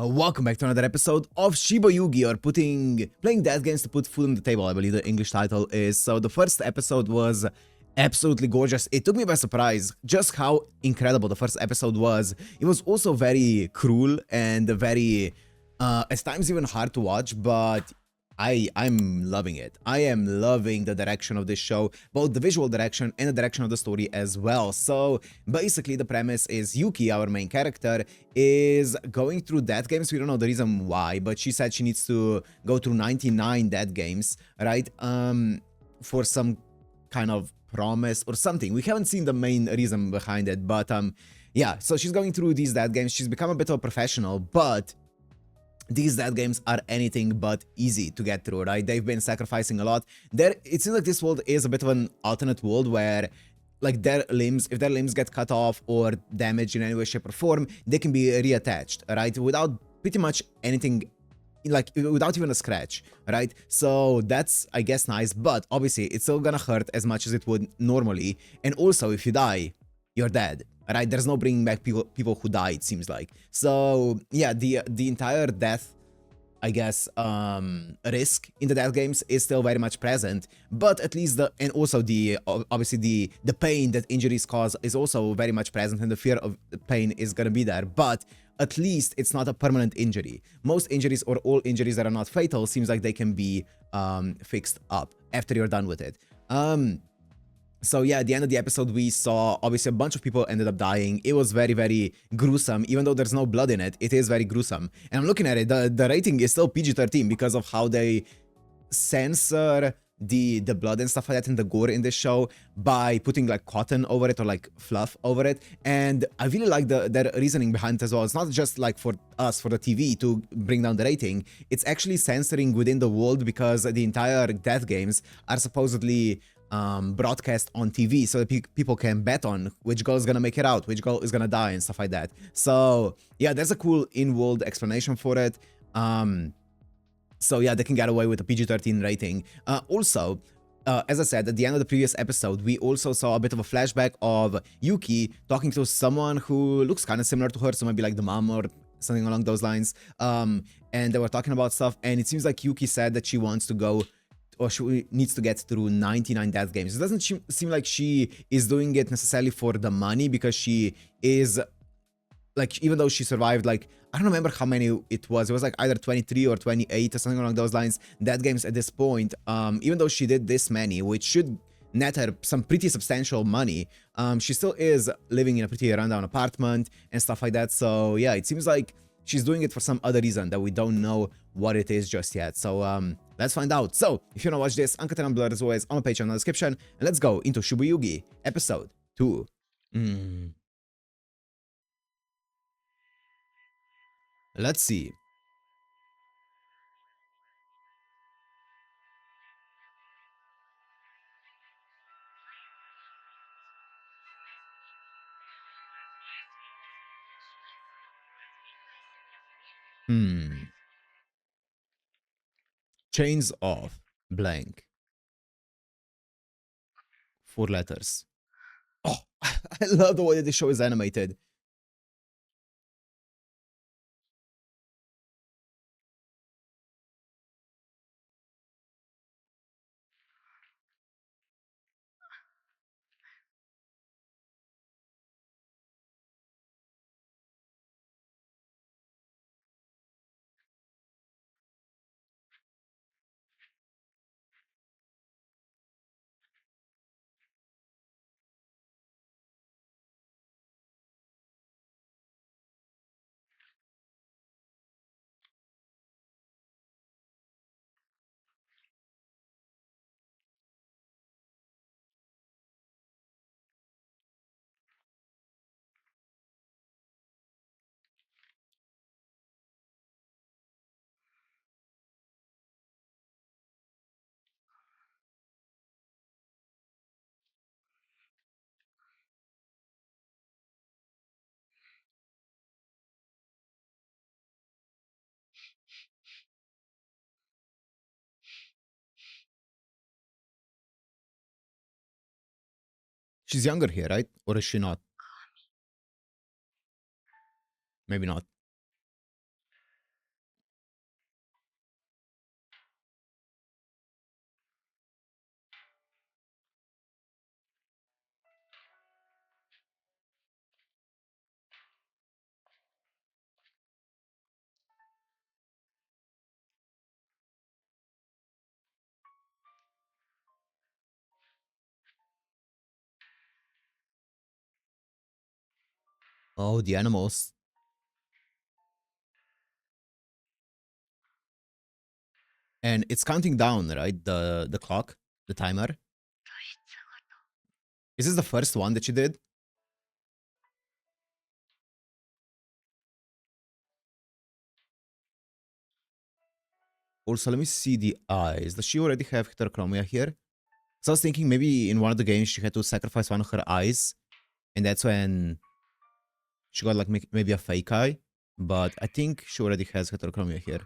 Welcome back to another episode of Shiboyugi, or playing death games to put food on the table, I believe the English title is. So the first episode was absolutely gorgeous. It took me by surprise just how incredible the first episode was. It was also very cruel and very, at times even hard to watch, but I'm loving it. I am loving the direction of this show, both the visual direction and the direction of the story as well. So basically the premise is Yuki, our main character, is going through death games. We don't know the reason why, but she said she needs to go through 99 death games, right? For some kind of promise or something. We haven't seen the main reason behind it, but yeah, so she's going through these death games. She's become a bit of a professional, but these death games are anything but easy to get through, right? They've been sacrificing a lot. It seems like this world is a bit of an alternate world where, like, if their limbs get cut off or damaged in any way, shape, or form, they can be reattached, right? Without pretty much anything, like, without even a scratch, right? So that's, I guess, nice, but obviously it's still gonna hurt as much as it would normally. And also, if you die, you're dead. Right, there's no bringing back people who died, it seems like. So yeah, the entire death, I guess, risk in the death games is still very much present, but at least and also obviously the pain that injuries cause is also very much present, and the fear of pain is gonna be there, but at least it's not a permanent injury. Most injuries, or all injuries that are not fatal, seems like they can be fixed up after you're done with it. So yeah, at the end of the episode, we saw, obviously, a bunch of people ended up dying. It was very, very gruesome. Even though there's no blood in it, it is very gruesome. And I'm looking at it, the rating is still PG-13 because of how they censor the blood and stuff like that and the gore in this show by putting, like, cotton over it or, like, fluff over it. And I really like their reasoning behind it as well. It's not just, like, for us, for the TV to bring down the rating. It's actually censoring within the world because the entire death games are supposedly broadcast on TV so that people can bet on which girl is gonna make it out, which girl is gonna die, and stuff like that. So yeah, there's a cool in-world explanation for it. So yeah, they can get away with a PG-13 rating. Also, as I said, at the end of the previous episode, we also saw a bit of a flashback of Yuki talking to someone who looks kind of similar to her, so maybe like the mom or something along those lines. And they were talking about stuff, and it seems like Yuki said that she wants to go, or she needs to get through 99 death games. It doesn't seem like she is doing it necessarily for the money, because she is, like, even though she survived, like, I don't remember how many it was like either 23 or 28 or something along those lines, death games at this point. Even though she did this many, which should net her some pretty substantial money, she still is living in a pretty rundown apartment and stuff like that. So yeah, it seems like she's doing it for some other reason that we don't know what it is just yet. So let's find out. So if you want to watch this, Uncut and Blurred as always on my Patreon in the description. And let's go into Shiboyugi episode 2. Let's see. Chains of blank. 4 letters. Oh, I love the way that this show is animated. She's younger here, right? Or is she not? Maybe not. Oh, the animals. And it's counting down, right? The clock, the timer. Is this the first one that you did? Also, let me see the eyes. Does she already have heterochromia here? So I was thinking maybe in one of the games she had to sacrifice one of her eyes, and that's when she got like maybe a fake eye. But I think she already has heterochromia here.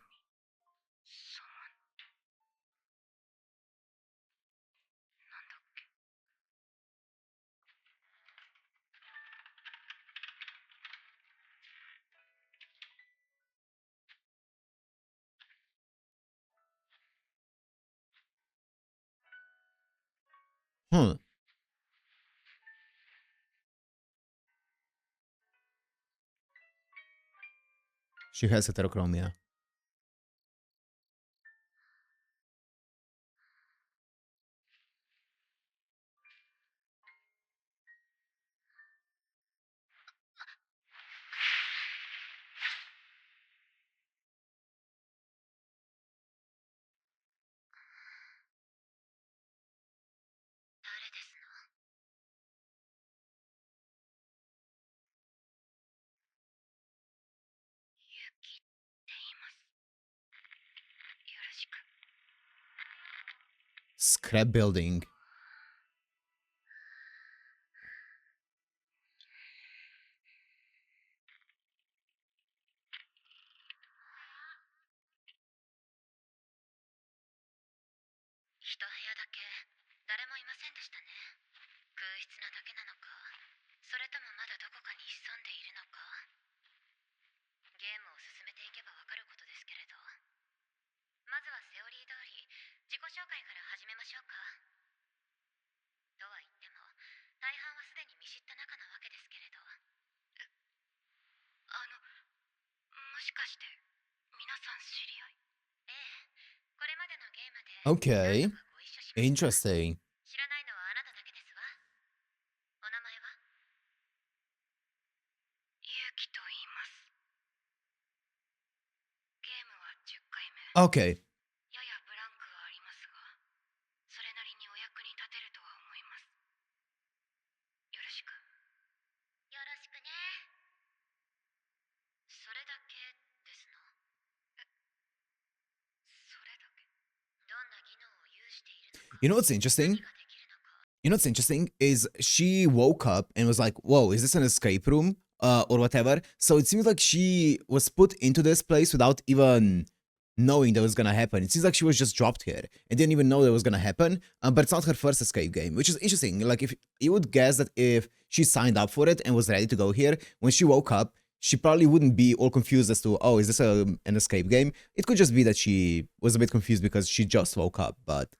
Huh. She has heterochromia. Scrapbuilding. 一部屋だけ誰もいませんでしたね。空室なだけなのか、それともまだどこかに潜んでいるのか。ゲームを進めていけばわかることですけれど、まずはセオリー通り自己紹介から始めましょうか。とは言っても、大半はすでに見知った仲なわけですけれど。もしかして皆さん知り合い？ええ、これまでのゲームで Okay. Interesting. 知らないのはあなただけですわ。お名前は？ユウキと言います。ゲームは10回目。 Okay. ややブランクはありますが、それなりにお役に立てるとは思います。よろしく。よろしくね。それだけですの？それだけ。どんな技能を有しているのか。 You know what's interesting? 何ができるのか。 You know what's interesting is she woke up and was like, whoa, is this an escape room? Or whatever. So it seems like she was put into this place without even knowing that was gonna happen. It seems like she was just dropped here and didn't even know that was gonna happen. But it's not her first escape game, which is interesting. Like, if you would guess that if she signed up for it and was ready to go here, when she woke up, she probably wouldn't be all confused as to, oh, is this an escape game? It could just be that she was a bit confused because she just woke up, but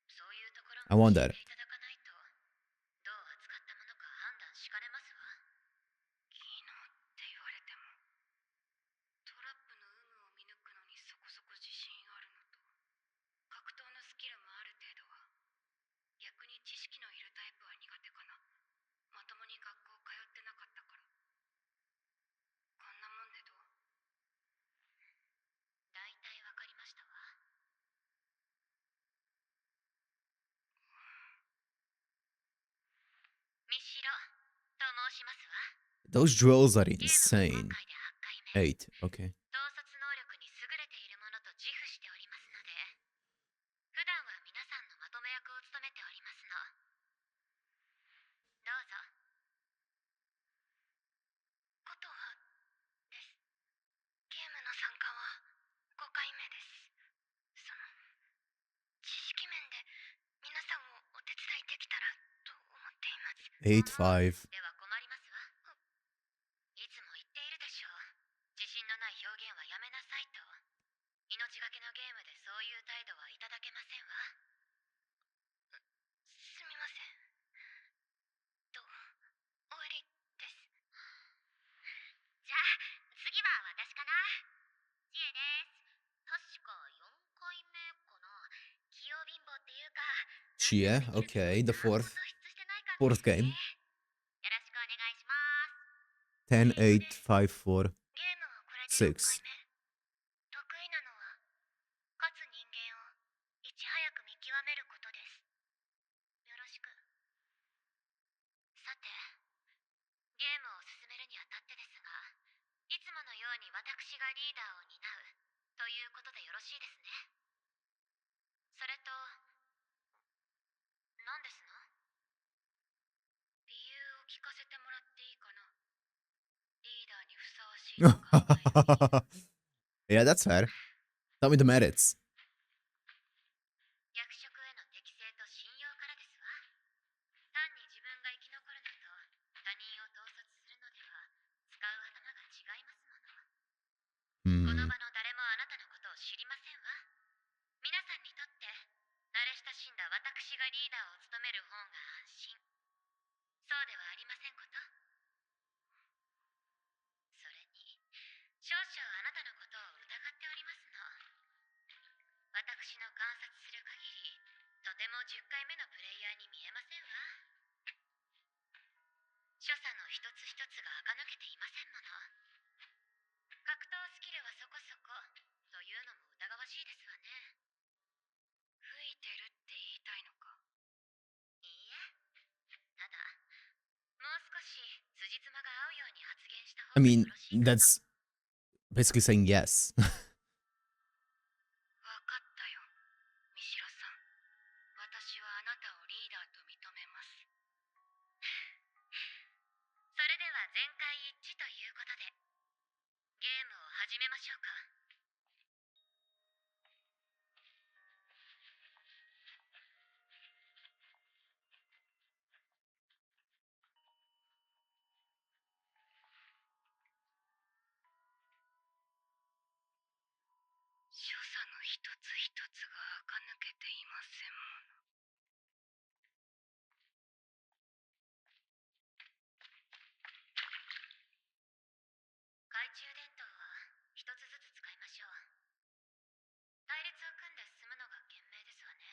そういうところ I も教え wonder. ていただかないと、どう扱ったものか判断しかねますわ。技能って言われても、トラップの有無を見抜くのにそこそこ自信あるのと、格闘のスキルもある程度は。逆に知識のいるタイプは苦手かな。まともに学校通ってなかったから。こんなもんでどう？大体わかりましたわ。ミシロと申しますわ。 Those drills are ゲームも insane. 今回で8回目。 8, okay. 統率能力に優れているものと自負しておりますので、普段は皆さんのまとめ役を務めておりますの。どうぞ。ことはです。ゲームの参加は5回目です。その、知識面で皆さんをお手伝いできたらと思っています。 8-5. では困りますわ。いつも言っているでしょう。自信のない表現はやめなさいと。命がけのゲームでそういう態度はいただけませんわ。すみません。終わりです。じゃあ次は私かな。知恵です。確か4回目かな。器用貧乏っていうか。 Chia, okay, the fourth game. よろしくお願いします。10, 8, 5, 4, ゲームはこれで6 6. 回目。得意なのは勝つ人間をいち早く見極めることです。よろしく。さて、ゲームを進めるにあたってですが、いつものように私がリーダーを担うということでよろしいですね。それと、何ですの？理由を聞かせてもらっていいかな。リーダーにふさわしいと考える理由。Yeah, that's fair. Tell me the merits. 役職への適性と信用からですわ。単に自分が生き残るのと他人を統率するのでは使う頭が違いますもの。この Hmm. 場の誰もあなたのことを知りませんわ。皆さんにとって慣れ親しんだ私がリーダーを務める方が安心。そうではありませんこと。それに少々あなたのことを疑っておりますの。私の観察する限りとても10回目のプレイヤーに見えませんわ。所作の一つ一つが垢抜けていませんもの。格闘スキルはそこそこというのも疑わしいですわね。吹いてるって言いたいのか。いいえ。ただ、もう少し辻褄が合うように発言した方 I が mean, よろしいかと。that's basically saying yes. わかったよ、ミシロさん。私はあなたをリーダーと認めます。それでは全会一致ということで、ゲームを始めましょうか。所作の一つ一つが垢抜けていませんもの。懐中電灯は一つずつ使いましょう。隊列を組んで進むのが賢明ですわね。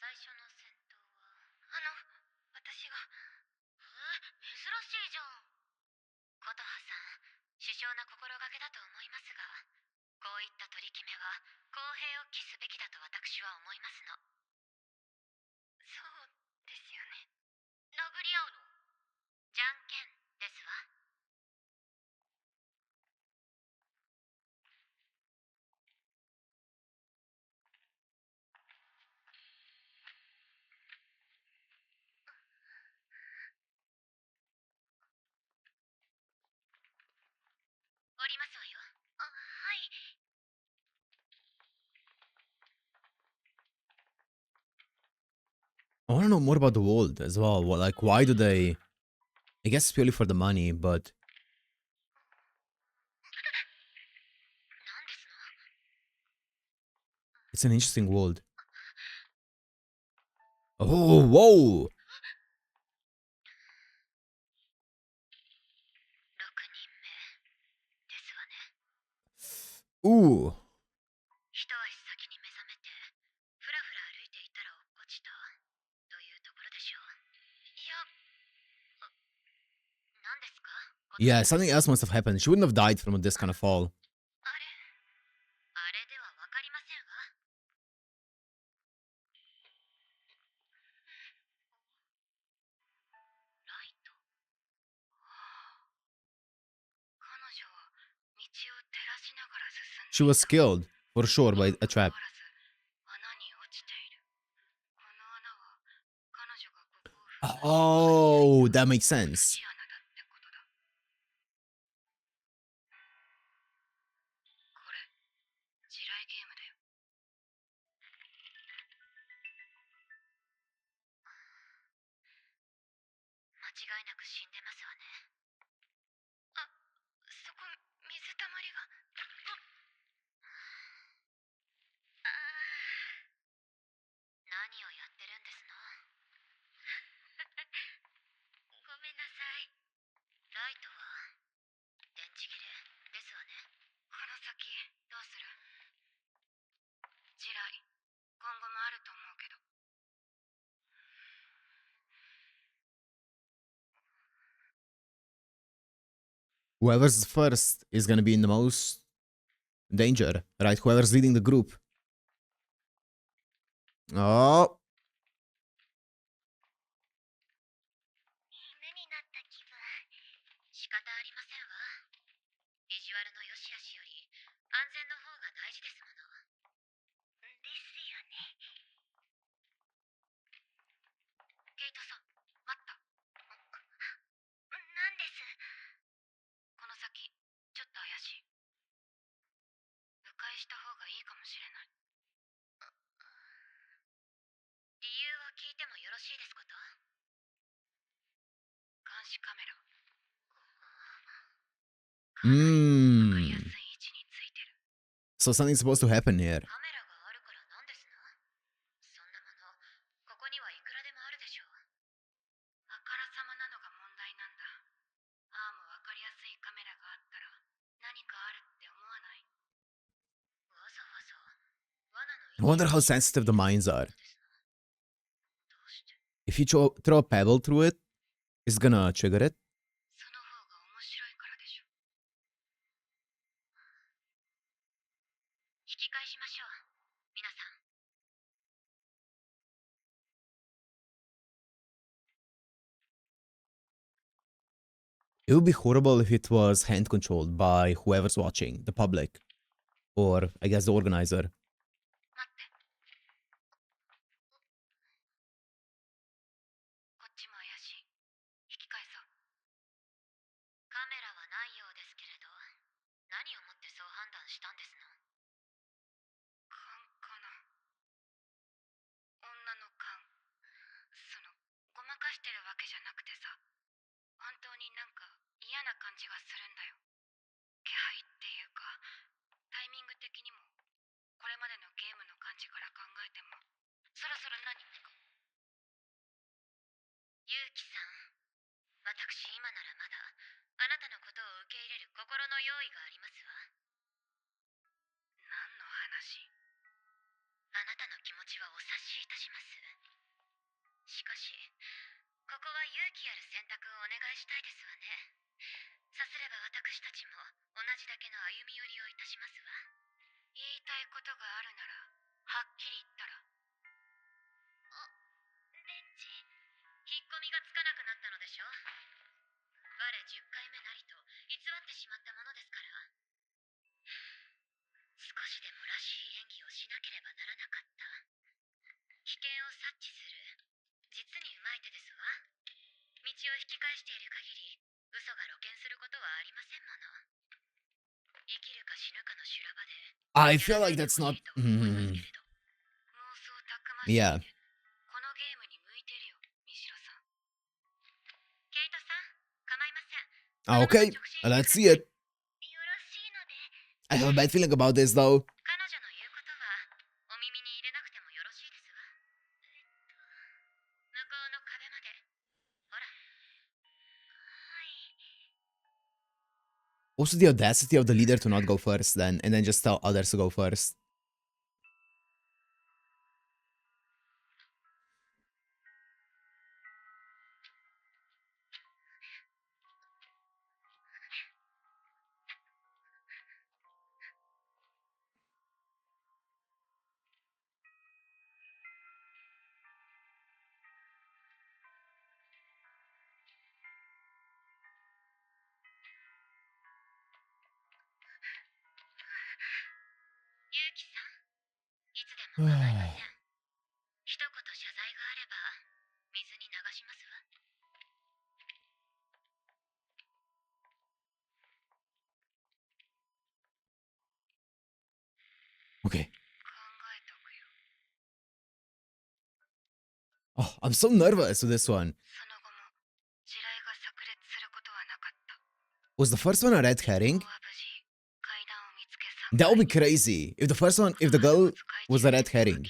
最初の戦闘は私が珍しいじゃん。琴葉さん、殊勝な心がけだと思いますが、こういった取り決めは公平を期すべきだと私は思いますの。そうですよね。殴り合うの？じゃんけんですわ。降りますわよ。はい。I want to know more about the world as well. Like, why do they? I guess it's purely for the money, but 何ですの？ it's an interesting world. Oh, whoa! 6人目ですわね。Ooh. 一足先に目覚めてふらふら歩いていたら落っこちたというところでしょう。いや、何ですか？ Yeah, something else must have happened. She wouldn't have died from this kind of fall. あれではわかりませんわ。ライト。彼女は道を照らしながら進んでいた。 She was killed, for sure, by a にもかか trap. わらず穴に落ちている。この穴は彼女がここを踏んだ Oh, that makes 同 sense. じ穴だってことだ。これ、地雷ゲームだよ。間違いなく死んでますわね。あ、そこ、水たまりが。ああ、何をやってるんですの？ごめんなさい。ライトは電池切れですわね。この先どうする？地雷、今後もあると思うけど。Whoever's first is gonna be in the most danger, right? Whoever's leading the group. Oh. 犬になった気分。仕方ありませんわ。ビジュアルの良し悪しより安全の方が大事ですもの。ですよね。ケイトさん、待った。なんです。この先、ちょっと怪しい。迂回した方がいいかもしれない。理由を聞いてもよろしいですこと？監視カメラ。かなりわかりやすい位置についてる。So something's supposed to happen here. カメラがあるからなんですの？そんなもの、ここにはいくらでもあるでしょう。あからさまなのが問題なんだ。ああもわかりやすいカメラがあったら何かあるって思わない？わざわざ罠 I の wonder how sensitive the mines are. どうして？ If you throw a pebble through it, it's gonna trigger it. その方が面白いからでしょ。引き返しましょう、皆さん。It would be horrible if it was hand controlled by whoever's watching, the public, or I guess the organizer. 待って。こっちも怪しい。引き返そう。カメラはないようですけれど、何をもってそう判断したんですの？勘かな。女の勘。ごまかしてるわけじゃなくてさ、本当になんか嫌な感じがするんだよ。気配っていうか、タイミング的にも、これまでのゲームの感じから考えても、そろそろ何か。ユウキさん、私今ならまだ、あなたのことを受け入れる心の用意がありますわ。何の話？あなたの気持ちはお察しいたします。しかし、ここは勇気ある選択をお願いしたいですわね。さすれば私たちも同じだけの歩み寄りをいたしますわ。言いたいことがあるなら、はっきり言ったら。ベンチ、引っ込みがつかなくなったのでしょ？我10回目なりと偽ってしまったものですから。少しでもらしい演技をしなければならなかった。危険を察知する、実にうまい手ですわ。道を引き返している限り、嘘が露見することはありませんもの。生きるか死ぬかの修羅場で。I feel like that's not. 妄想たくましい。 Yeah. このゲームに向いてるよ、ミシロさん。ケイトさん、構いません。Okay, let's see it. よろしいので。I have a bad feeling about this though. 彼女の言うことはお耳に入れなくてもよろしいですわ。向こうの壁まで。ほら。はい。 Also, the audacity of the leader to not go first, then, and then just tell others to go first. Okay. Oh, I'm so nervous with this one. Was the first one a red herring? That would be crazy. If the first one, if the girl was a red herring.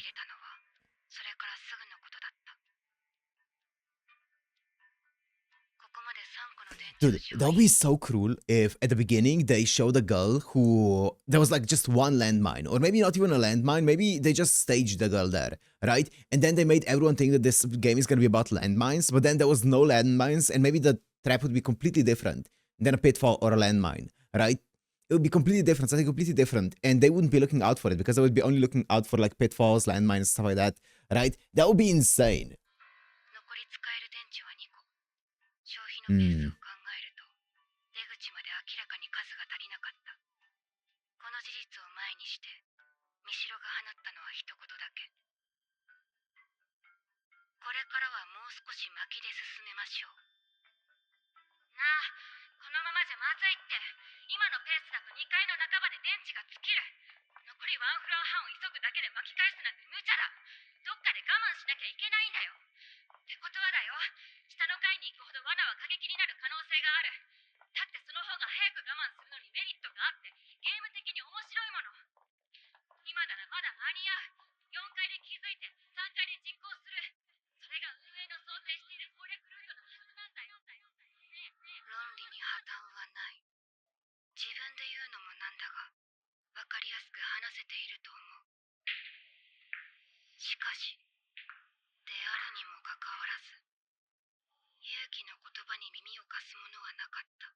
Dude, that would be so cruel if at the beginning they showed a girl who there was like just one landmine, or maybe not even a landmine, maybe they just staged the girl there, right? And then they made everyone think that this game is gonna be about landmines, but then there was no landmines, and maybe the trap would be completely different. than a pitfall or a landmine, right? It would be completely different, something completely different, and they wouldn't be looking out for it because they would be only looking out for like pitfalls, landmines, stuff like that, right? That would be insane. 残り使える電池は2個。消費のペースを Hmm. 考えると、出口まで明らかに数が足りなかった。この事実を前にして、ミシロが放ったのは一言だけ。これからはもう少し巻きで進めましょう。なあ、このままじゃまずいって。今のペースだと2階の半ばで電池が尽きる。残りワンフロア半を急ぐだけで巻き返すなんて無茶だ。どっかで我慢しなきゃいけないんだよ。ってことはだよ、下の階に行くほど罠は過激になる可能性がある。だってその方が早く我慢するのにメリットがあって、ゲーム的に面白いもの。今ならまだ間に合う。4階で気づいて3階で実行する。それが運営の想定している攻略ルートのはずなんだよ。論理に破綻はない。自分で言うのもなんだが、わかりやすく話せていると思う。しかし、であるにもかかわらず、勇気の言葉に耳を貸すものはなかった。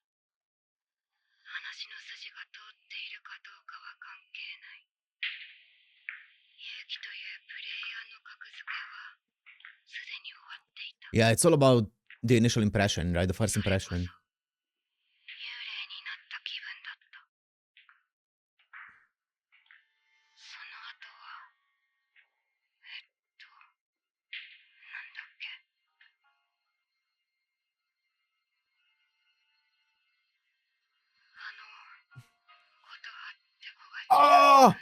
話の筋が通っているかどうかは関係ない。勇気というプレイヤーの格付けは、すでに終わっていた。 Yeah, it's all about the initial impression, right? The first impression. 幽霊になった気分だった。その後は、なんだっけ。ことはって子が Oh! 映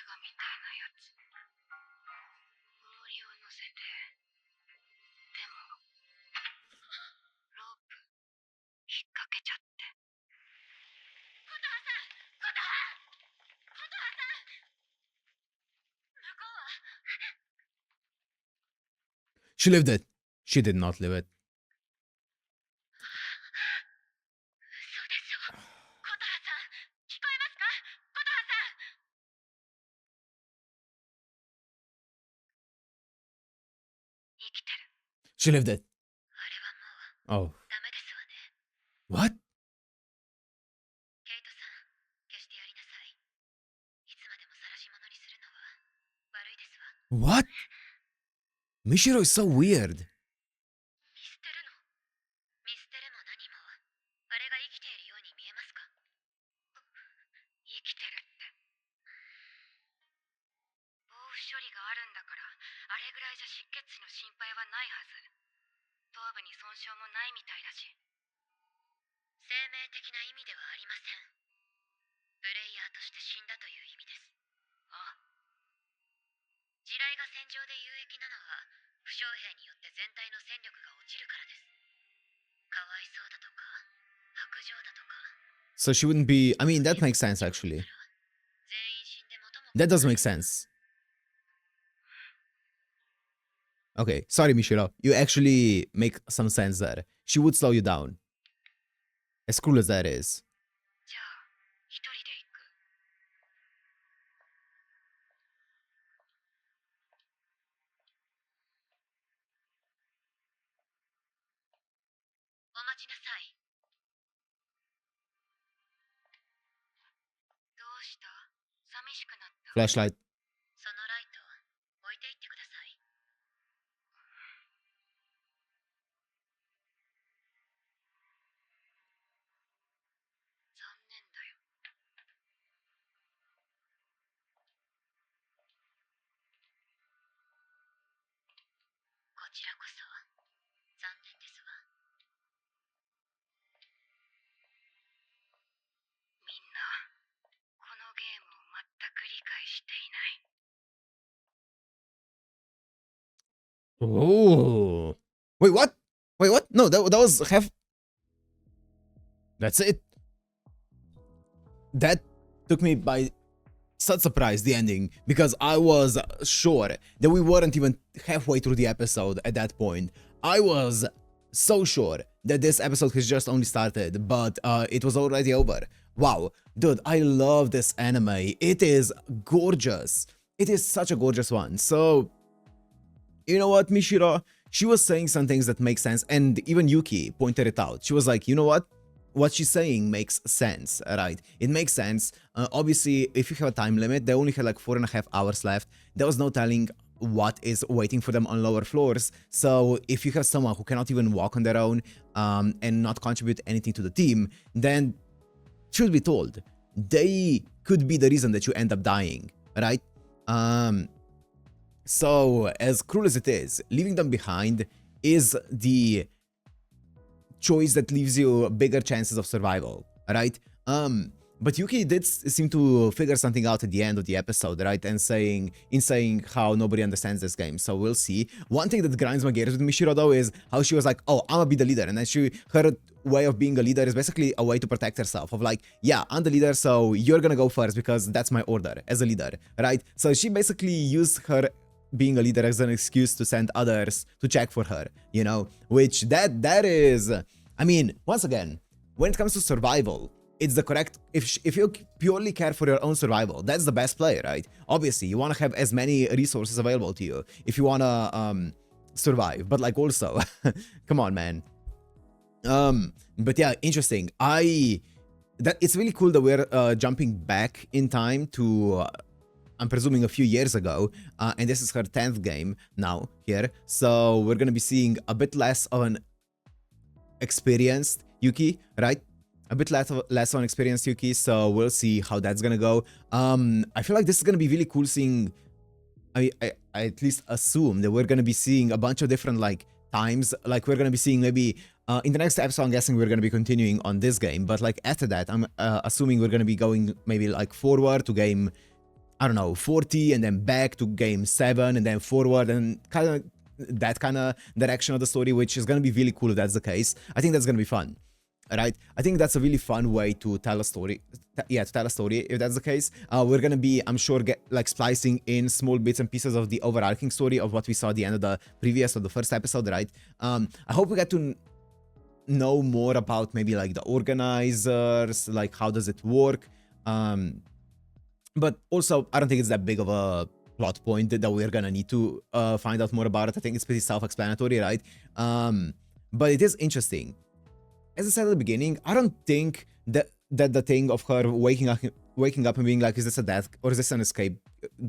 画みたいなやつ。重りを乗せて、でも、ロープ、引っ掛けちゃって。琴葉さん、琴葉さん向こうは She lived it. She did not live it. 嘘でしょ。琴葉さん、聞こえますか？琴葉さん。生きてる。 She lived it. あれはもう Oh. ダメですわね。 What? ケイトさん、消してやりなさい。いつまでも晒し者にするのは悪いですわ。 What? Mishiro is so weird. 見捨てるの？見捨てるも何も、あれが生きているように見えますか？生きてるって。防腐処理があるんだから、あれぐらいじゃ失血死の心配はないはず。頭部に損傷もないみたいだし。生命的な意味ではありません。プレイヤーとして死んだという意味です。あ？地雷が戦場で有益なのは、負傷兵によって全体の戦力が落ちるからです。かわいそうだとか、白状だとか。 So she wouldn't be. I mean, that makes sense actually. 全員死んで元も That does make sense. Okay, sorry, Mishiro. You actually make some sense there. She would slow you down. As cool as that is. じゃあ、一人で行く。お待ちなさい。どうした？寂しくなった。 Flashlight. そのライト、置いていってください。残念だよ。こちらこそ、残念ですわ。みんな、このゲームを全く理解していない。 Oh. Wait, what? Wait, what? No, that was half. That's it. That took me by such surprise, the ending, because I was sure that we weren't even halfway through the episode at that point. I was so sure that this episode has just only started, but it was already over. Wow, dude, I love this anime. It is gorgeous. It is such a gorgeous one. So, you know what, Mishiro? she was saying some things that make sense, and even Yuki pointed it out. She was like, you know what? What she's saying makes sense, right? It makes sense. Obviously, if you have a time limit, they only had like 4.5 hours left. There was no telling what is waiting for them on lower floors. So if you have someone who cannot even walk on their own and not contribute anything to the team, then truth be told, they could be the reason that you end up dying, right? So as cruel as it is, leaving them behind is the choice that leaves you bigger chances of survival, right? But Yuki did seem to figure something out at the end of the episode, right? And saying how nobody understands this game. So we'll see. One thing that grinds my gears with Mishiro though is how she was like, oh, I'm gonna be the leader. And then her way of being a leader is basically a way to protect herself of like, yeah, I'm the leader, so you're gonna go first because that's my order as a leader, right? So she basically used her being a leader as an excuse to send others to check for her, you know, which that is, I mean, once again, when it comes to survival, it's the correct, if you purely care for your own survival, that's the best play, right? Obviously, you want to have as many resources available to you if you want to survive, but like also, come on, man. But yeah, interesting. It's really cool that we're jumping back in time to, I'm presuming a few years ago, and this is her 10th game now here. So we're gonna be seeing a bit less of an experienced Yuki, right? A bit less of an experienced Yuki, so we'll see how that's gonna go. I feel like this is gonna be really cool seeing, I at least assume that we're gonna be seeing a bunch of different like times, like we're gonna be seeing maybe in the next episode, I'm guessing we're gonna be continuing on this game, but like after that, I'm assuming we're gonna be going maybe like forward to game, I don't know, 40, and then back to game 7, and then forward, and kind of that kind of direction of the story, which is gonna be really cool if that's the case. I think that's gonna be fun. Right, I think that's a really fun way to tell a story. Yeah, to tell a story if that's the case. We're gonna be, I'm sure, like splicing in small bits and pieces of the overarching story of what we saw at the end of the previous or the first episode, right? I hope we get to know more about maybe like the organizers, like how does it work. But also, I don't think it's that big of a plot point that we're gonna need to find out more about it. I think it's pretty self-explanatory, right? But it is interesting. As I said at the beginning, I don't think that the thing of her waking up and being like, is this a death or is this an escape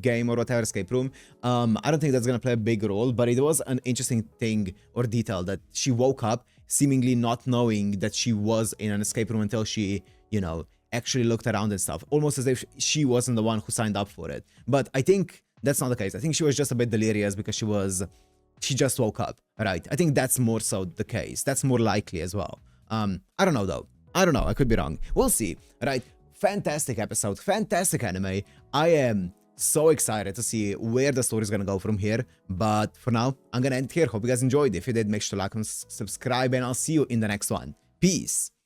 game or whatever, escape room? I don't think that's gonna play a big role, but it was an interesting thing or detail that she woke up seemingly not knowing that she was in an escape room until she, you know, actually looked around and stuff, almost as if she wasn't the one who signed up for it. But I think that's not the case. I think she was just a bit delirious because she just woke up, right? I think that's more so the case. That's more likely as well. I don't know though. I don't know. I could be wrong. We'll see. Right. Fantastic episode. Fantastic anime. I am so excited to see where the story is going to go from here. But for now, I'm going to end here. Hope you guys enjoyed. If you did, make sure to like and subscribe, and I'll see you in the next one. Peace.